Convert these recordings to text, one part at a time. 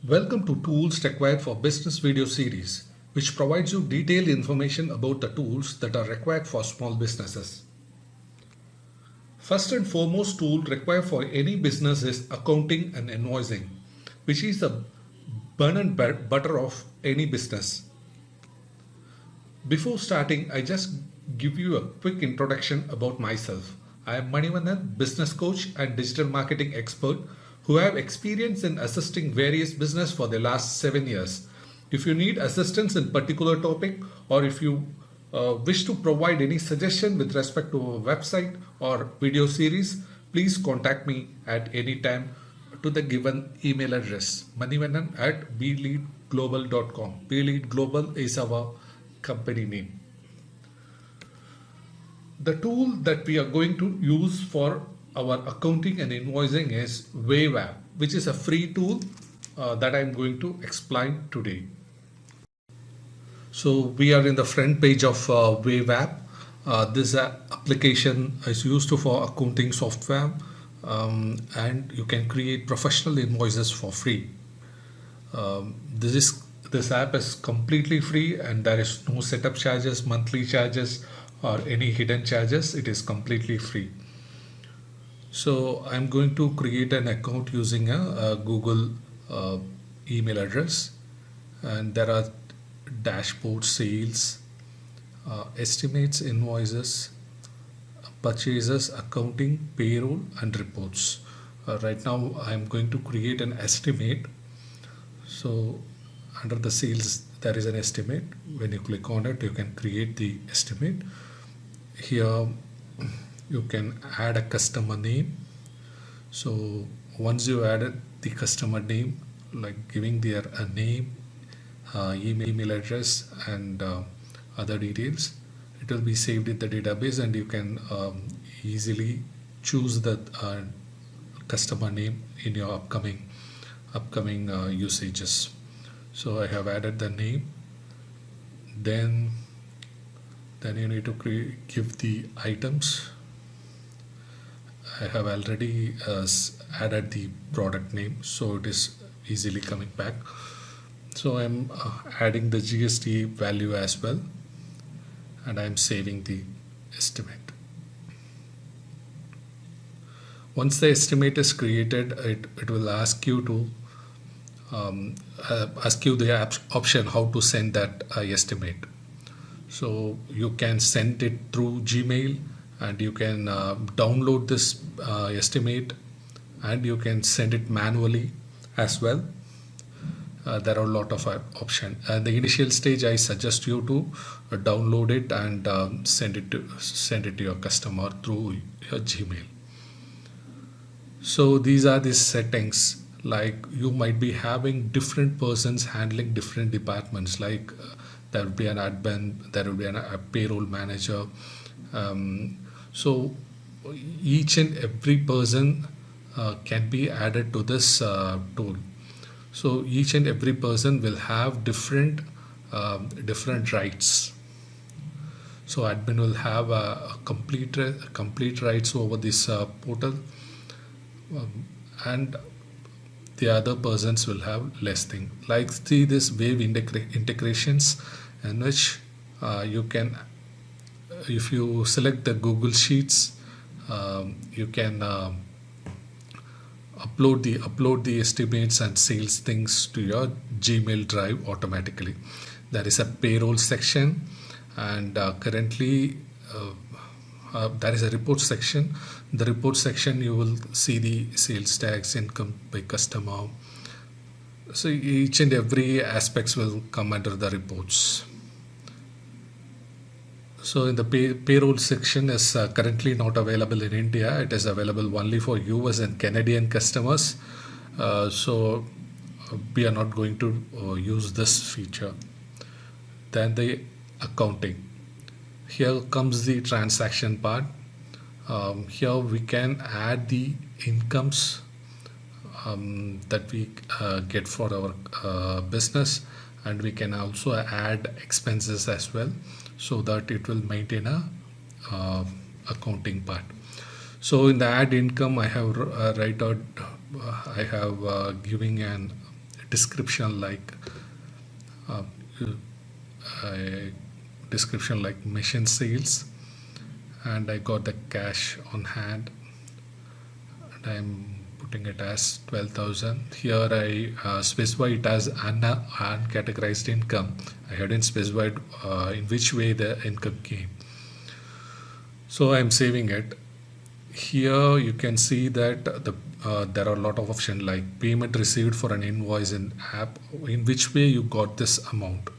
Welcome to Tools Required for Business video series, which provides you detailed information about the tools that are required for small businesses. First and foremost tool required for any business is accounting and invoicing, which is the bread and butter of any business. Before starting, I just give you a quick introduction about myself. I am Manivandan, business coach and digital marketing expert who have experience in assisting various business for the last 7 years. If you need assistance in particular topic or if you wish to provide any suggestion with respect to a website or video series, please contact me at any time to the given email address manivandan at bleadglobal.com. Blead Global is our company name. The tool that we are going to use for our accounting and invoicing is Wave app, which is a free tool that I'm going to explain today. So we are in the front page of Wave app. This application is used for accounting software, and you can create professional invoices for free. This app is completely free and there is no setup charges, monthly charges or any hidden charges. It is completely free. So I'm going to create an account using a Google email address, and there are dashboard, sales, estimates, invoices, purchases, accounting, payroll and reports. Right now I'm going to create an estimate. So under the sales there is an estimate. When you click on it, you can create the estimate. Here you can add a customer name. So once you added the customer name, like giving their a name, email address and other details, it will be saved in the database and you can easily choose the customer name in your upcoming usages. So I have added the name. Then you need to give the items. I have already added the product name, so it is easily coming back. So I'm adding the GST value as well, and I'm saving the estimate. Once the estimate is created, it will ask you to the option how to send that estimate. So you can send it through Gmail, and you can download this estimate, and you can send it manually as well. There are a lot of options. At the initial stage, I suggest you to download it and send it to your customer through your Gmail. So these are the settings. Like you might be having different persons handling different departments. Like there will be an admin, there will be a payroll manager. So each and every person can be added to this tool. So each and every person will have different rights. So admin will have a complete rights over this portal, and the other persons will have less thing. Like see this Wave integrations, in which you can, if you select the Google Sheets, you can upload the estimates and sales things to your Gmail drive automatically. There is a payroll section, and currently there is a report section. The report section, you will see the sales tax, income by customer. So each and every aspects will come under the reports. So in the payroll section is currently not available in India. It is available only for US and Canadian customers. So we are not going to use this feature. Then the accounting. Here comes the transaction part. Here we can add the incomes that we get for our business, and we can also add expenses as well, so that it will maintain a accounting part. So in the add income, I have giving an description like uh, a description like machine sales, and I got the cash on hand, and I'm putting it as 12,000. Here I specify it as uncategorized income. I hadn't specified in which way the income came. So I'm saving it. Here you can see that there are a lot of options like payment received for an invoice in app, in which way you got this amount,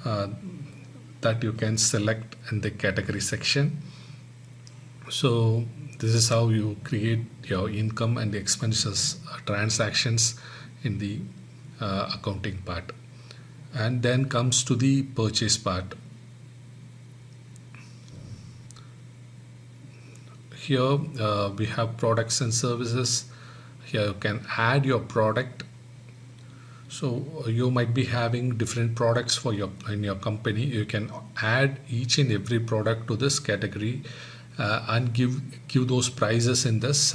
uh, that you can select in the category section. So this is how you create your income and the expenses transactions in the accounting part. And then comes to the purchase part. Here we have products and services. Here you can add your product. So you might be having different products for your in your company. You can add each and every product to this category and give those prices in this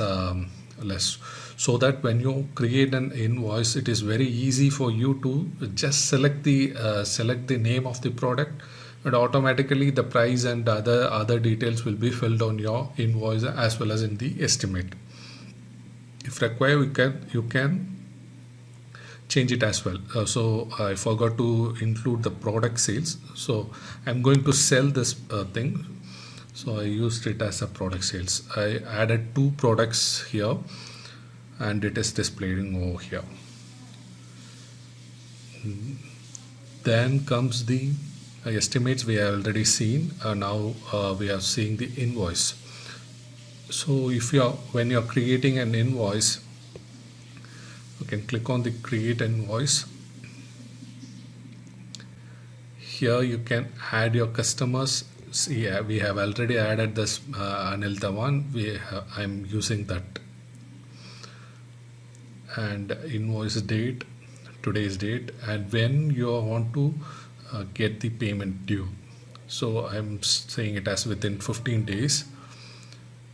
list, so that when you create an invoice, it is very easy for you to just select the name of the product, and automatically the price and other details will be filled on your invoice as well as in the estimate. If required, you can change it as well. So I forgot to include the product sales, so I'm going to sell this thing, so I used it as a product sales. I added 2 products here, and it is displaying over here. Then comes the estimates we have already seen. Now we are seeing the invoice. So if when you're creating an invoice, you can click on the create invoice. Here you can add your customers. See, we have already added this Anil Dhawan. I'm using that. And invoice date, today's date, and when you want to get the payment due. So I'm saying it as within 15 days.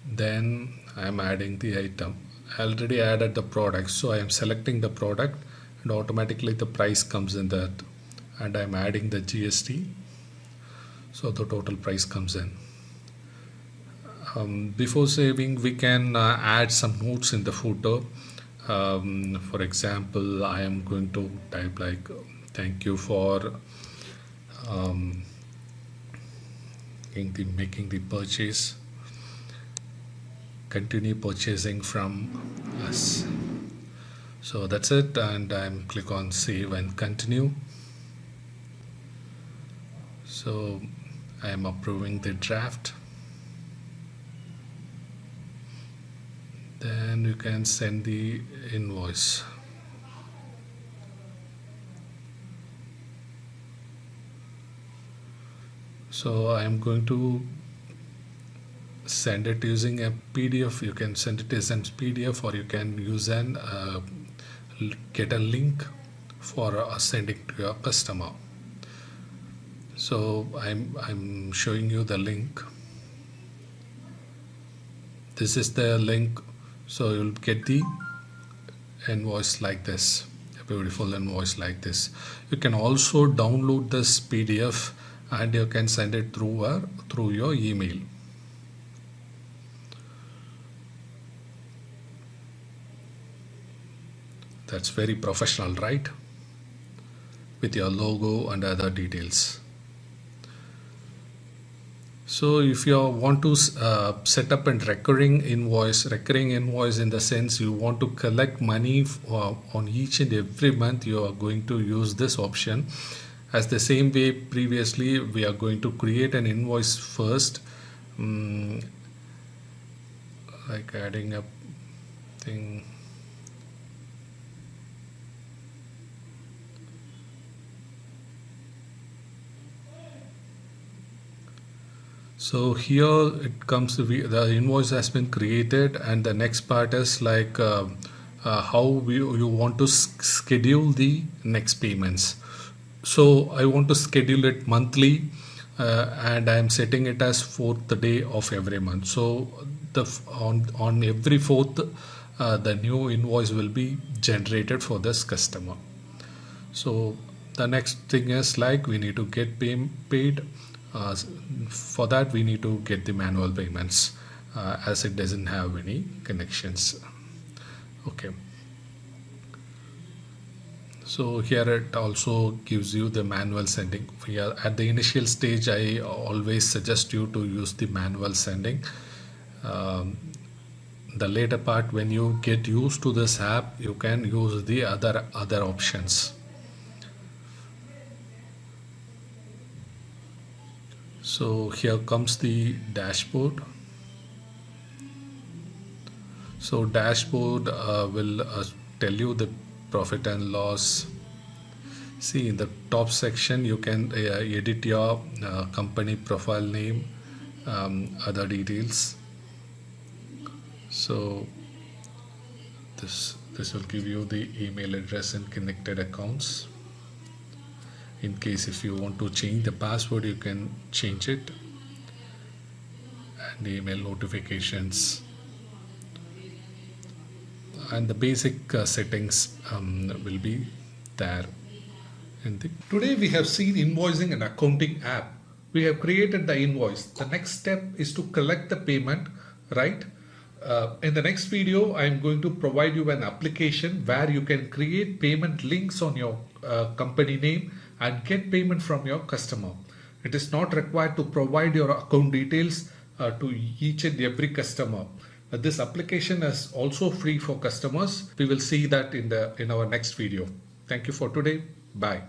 Then I'm adding the item. I already added the product, so I am selecting the product, and automatically the price comes in that, and I'm adding the GST, so the total price comes in. Before saving, we can add some notes in the footer. For example, I am going to type like thank you for making the purchase, continue purchasing from us. So that's it, and I'm click on save and continue. So I am approving the draft. Then you can send the invoice. So I am going to send it using a PDF. You can send it as a PDF, or you can use an get a link for sending to your customer. So I'm showing you the link. This is the link. So you'll get the invoice like this, a beautiful invoice like this. You can also download this PDF, and you can send it through your email. That's very professional, right? With your logo and other details. So if you want to set up a recurring invoice in the sense you want to collect money on each and every month, you are going to use this option. As the same way previously, we are going to create an invoice first, like adding a thing. So here it comes to the invoice has been created, and the next part is like how you want to schedule the next payments. So I want to schedule it monthly, and I am setting it as 4th day of every month. So on every 4th, the new invoice will be generated for this customer. So the next thing is like we need to get paid. For that we need to get the manual payments as it doesn't have any connections. Okay. So here it also gives you the manual sending. Here at the initial stage, I always suggest you to use the manual sending. Um, the later part, when you get used to this app, you can use the other options. So here comes the dashboard. So dashboard will tell you the profit and loss. See, in the top section you can edit your company profile name, other details. So this will give you the email address and connected accounts. In case if you want to change the password, you can change it, and email notifications and the basic settings will be there. Today we have seen invoicing and accounting app. We have created the invoice. The next step is to collect the payment, right? In the next video, I am going to provide you an application where you can create payment links on your company name and get payment from your customer. It is not required to provide your account details to each and every customer. This application is also free for customers. We will see that in our next video. Thank you for today. Bye.